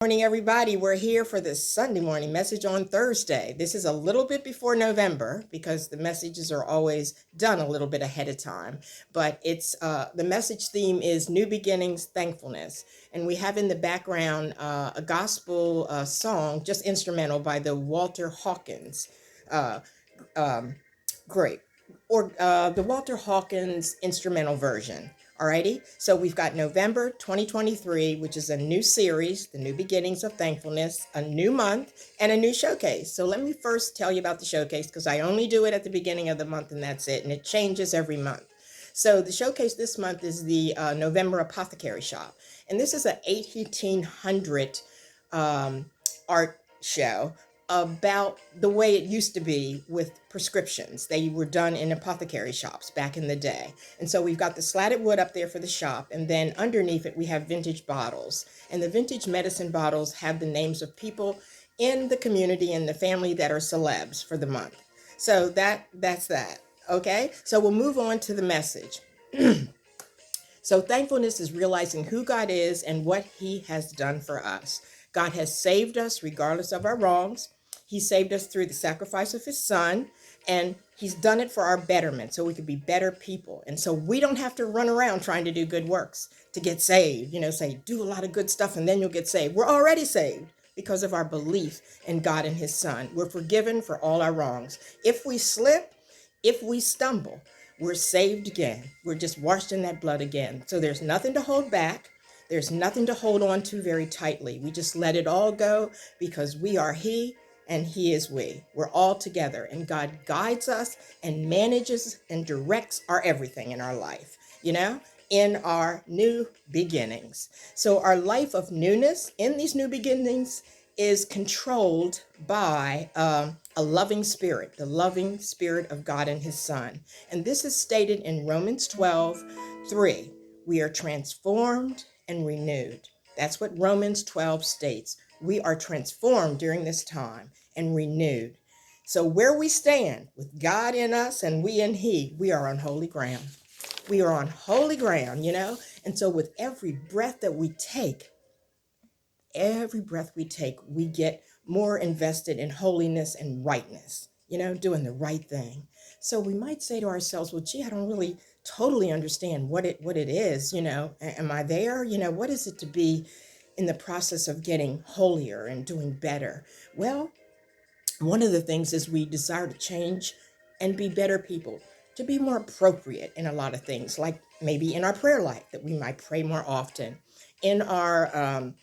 Morning, everybody. We're here for this Sunday morning message on Thursday. This is a little bit before November because the messages are always done a little bit ahead of time. But it's the message theme is New Beginnings Thankfulness, and we have in the background a gospel song, just instrumental by the Walter Hawkins. Uh, um, Great. Or the Walter Hawkins instrumental version. Alrighty, so we've got November 2023, which is a new series, The New Beginnings of Thankfulness, a new month, and a new showcase. So let me first tell you about the showcase because I only do it at the beginning of the month and that's it, and it changes every month. So the showcase this month is the November Apothecary Shop, and this is an 1800 art show about the way it used to be with prescriptions. They were done in apothecary shops back in the day. And so we've got the slatted wood up there for the shop, and then underneath it we have vintage bottles. And the vintage medicine bottles have the names of people in the community and the family that are celebs for the month. So that's that. Okay? So we'll move on to the message. So thankfulness is realizing who God is and what he has done for us. God has saved us regardless of our wrongs. He saved us through the sacrifice of his son, and he's done it for our betterment so we could be better people. And so we don't have to run around trying to do good works to get saved. Say do a lot of good stuff and then you'll get saved. We're already saved because of our belief in God and his son. We're forgiven for all our wrongs. If we slip, if we stumble, we're saved again. We're just washed in that blood again. So there's nothing to hold back. There's nothing to hold on to very tightly. We just let it all go because we are he and he is we. We're all together, and God guides us and manages and directs our everything in our life, in our new beginnings. So our life of newness in these new beginnings is controlled by a loving spirit, the loving spirit of God and his son. And this is stated in Romans 12:3. We are transformed and renewed. That's what Romans 12 states. We are transformed during this time and renewed. So where we stand with God in us and we in he, we are on holy ground. We are on holy ground, And so with every breath we take, we get more invested in holiness and rightness, doing the right thing. So we might say to ourselves, well, gee, I don't really totally understand what it is, am I there? What is it to be in the process of getting holier and doing better? Well, one of the things is we desire to change and be better people, to be more appropriate in a lot of things, like maybe in our prayer life, that we might pray more often, in our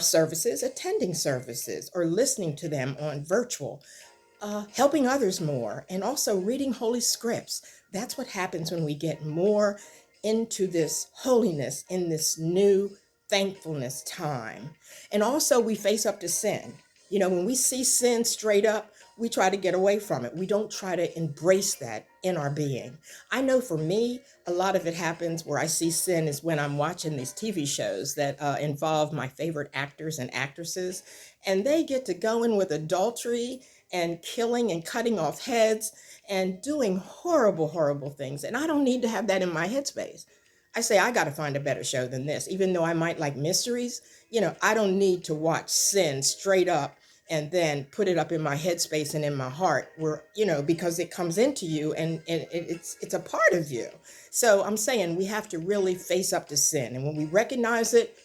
services, attending services, or listening to them on virtual, helping others more, and also reading holy scripts. That's what happens when we get more into this holiness in this new thankfulness time. And also we face up to sin. When we see sin straight up, we try to get away from it. We don't try to embrace that in our being. I know for me, a lot of it happens where I see sin is when I'm watching these TV shows that involve my favorite actors and actresses, and they get to go in with adultery and killing and cutting off heads and doing horrible, horrible things. And I don't need to have that in my headspace. I say, I got to find a better show than this. Even though I might like mysteries, I don't need to watch sin straight up and then put it up in my headspace and in my heart where, because it comes into you and it's a part of you. So I'm saying we have to really face up to sin. And when we recognize it,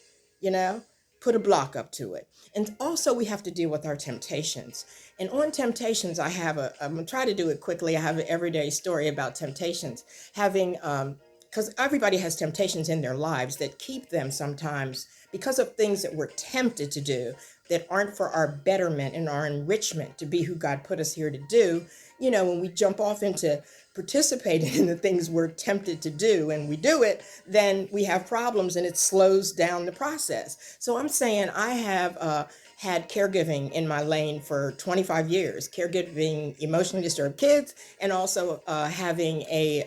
put a block up to it. And also we have to deal with our temptations. And on temptations, I'm going to try to do it quickly. I have an everyday story about temptations, because everybody has temptations in their lives that keep them sometimes because of things that we're tempted to do that aren't for our betterment and our enrichment to be who God put us here to do. When we jump off into participating in the things we're tempted to do and we do it, then we have problems and it slows down the process. So I'm saying I have had caregiving in my lane for 25 years, caregiving emotionally disturbed kids, and also having a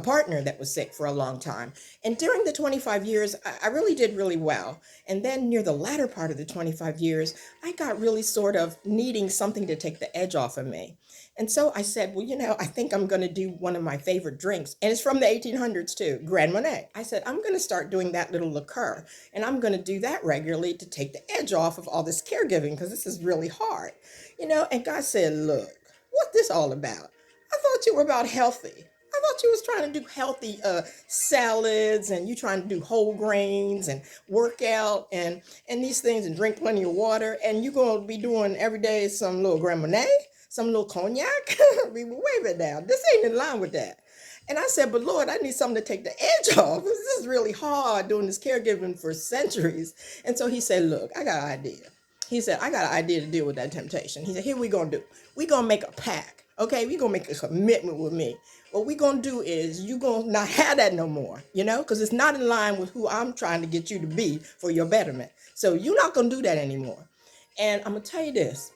partner that was sick for a long time. And during the 25 years, I really did really well. And then near the latter part of the 25 years, I got really sort of needing something to take the edge off of me. And so I said, well, I think I'm going to do one of my favorite drinks. And it's from the 1800s too, Grand Marnier. I said, I'm going to start doing that little liqueur. And I'm going to do that regularly to take the edge off of all this caregiving because this is really hard. And God said, look, what's this all about? I thought you were about healthy. I thought you was trying to do healthy salads, and you trying to do whole grains and work out and these things and drink plenty of water, and you gonna be doing every day some little Grand Marnier, some little cognac. Wait a minute now, this ain't in line with that. And I said, but Lord, I need something to take the edge off. This is really hard doing this caregiving for centuries. And so he said, look, I got an idea. He said, I got an idea to deal with that temptation. He said, here we gonna do. We gonna make a pact. Okay, we gonna make a commitment with me. What we gonna do is you gonna not have that no more, because it's not in line with who I'm trying to get you to be for your betterment. So you're not gonna do that anymore. And I'm gonna tell you this.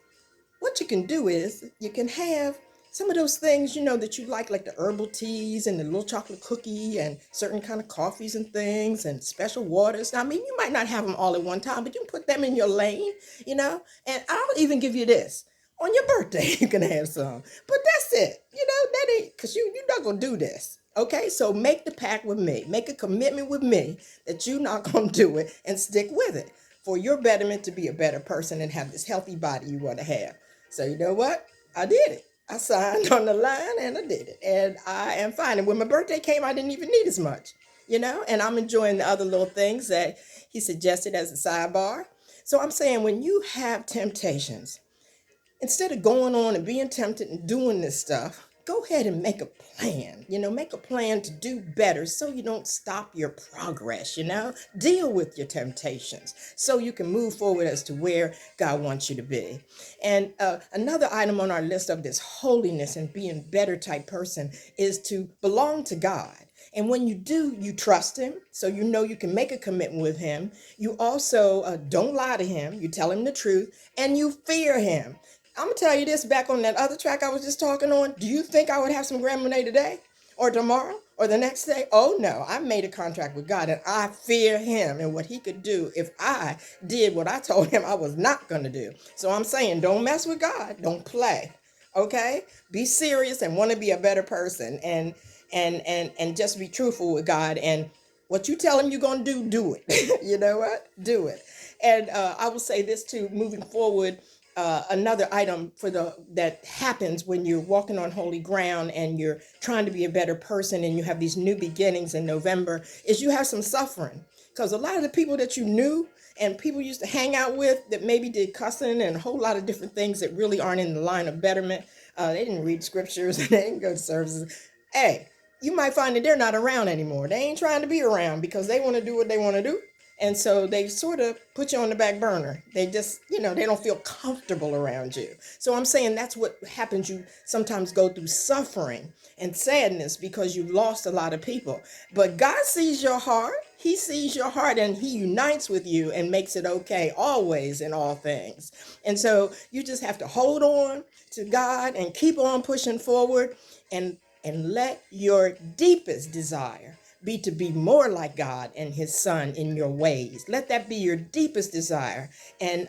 What you can do is you can have some of those things, that you like the herbal teas and the little chocolate cookie and certain kind of coffees and things and special waters. Now, I mean, you might not have them all at one time, but you can put them in your lane, and I'll even give you this. On your birthday, you can have some, but that's it. That ain't, because you're not going to do this. Okay, so make the pact with me. Make a commitment with me that you're not going to do it and stick with it for your betterment to be a better person and have this healthy body you want to have. So you know what? I did it. I signed on the line and I did it. And I am fine. And when my birthday came, I didn't even need as much, and I'm enjoying the other little things that he suggested as a sidebar. So I'm saying when you have temptations, instead of going on and being tempted and doing this stuff, go ahead and make a plan. Make a plan to do better so you don't stop your progress. Deal with your temptations so you can move forward as to where God wants you to be. And another item on our list of this holiness and being better type person is to belong to God. And when you do, you trust him. So you can make a commitment with him. You also don't lie to him. You tell him the truth and you fear him. I'm going to tell you this, back on that other track I was just talking on. Do you think I would have some Grand Marnier today or tomorrow or the next day? Oh, no. I made a contract with God and I fear him and what he could do if I did what I told him I was not going to do. So I'm saying don't mess with God. Don't play. Okay? Be serious and want to be a better person and just be truthful with God. And what you tell him you're going to do it. You know what? Do it. And I will say this too, moving forward. Another item that happens when you're walking on holy ground and you're trying to be a better person and you have these new beginnings in November is you have some suffering, because a lot of the people that you knew and people used to hang out with that maybe did cussing and a whole lot of different things that really aren't in the line of betterment. They didn't read scriptures and they didn't go to services. Hey, you might find that they're not around anymore. They ain't trying to be around because they want to do what they want to do. And so they sort of put you on the back burner. They just, they don't feel comfortable around you. So I'm saying that's what happens. You sometimes go through suffering and sadness because you've lost a lot of people. But God sees your heart. He sees your heart and he unites with you and makes it okay always in all things. And so you just have to hold on to God and keep on pushing forward and let your deepest desire be to be more like God and his son in your ways. Let that be your deepest desire. And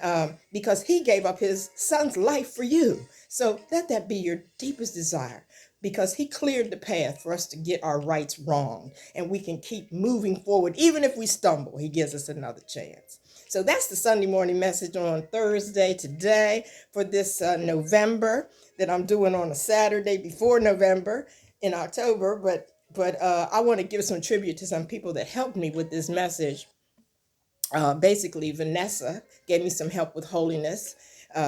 because he gave up his son's life for you. So let that be your deepest desire, because he cleared the path for us to get our rights wrong. And we can keep moving forward. Even if we stumble, he gives us another chance. So that's the Sunday morning message on Thursday today for this November that I'm doing on a Saturday before November in October. But I want to give some tribute to some people that helped me with this message. Basically, Vanessa gave me some help with holiness.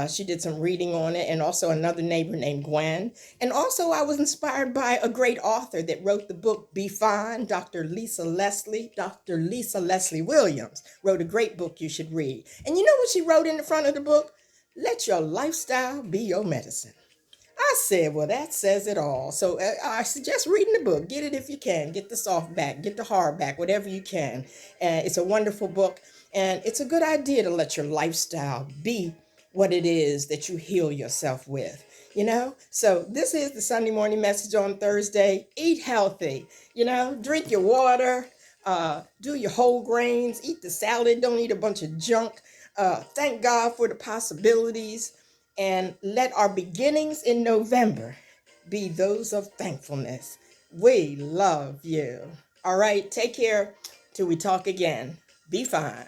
She did some reading on it, and also another neighbor named Gwen. And also I was inspired by a great author that wrote the book Be Fine, Dr. Lisa Leslie Williams wrote a great book you should read. And you know what she wrote in the front of the book? Let your lifestyle be your medicine. I said, well, that says it all. So I suggest reading the book. Get it if you can. Get the softback, get the hardback, whatever you can. And it's a wonderful book. And it's a good idea to let your lifestyle be what it is that you heal yourself with. So this is the Sunday morning message on Thursday. Eat healthy, drink your water, Do your whole grains, eat the salad, don't eat a bunch of junk. Thank God for the possibilities, and let our beginnings in November be those of thankfulness. We love you. All right, take care till we talk again. Be fine.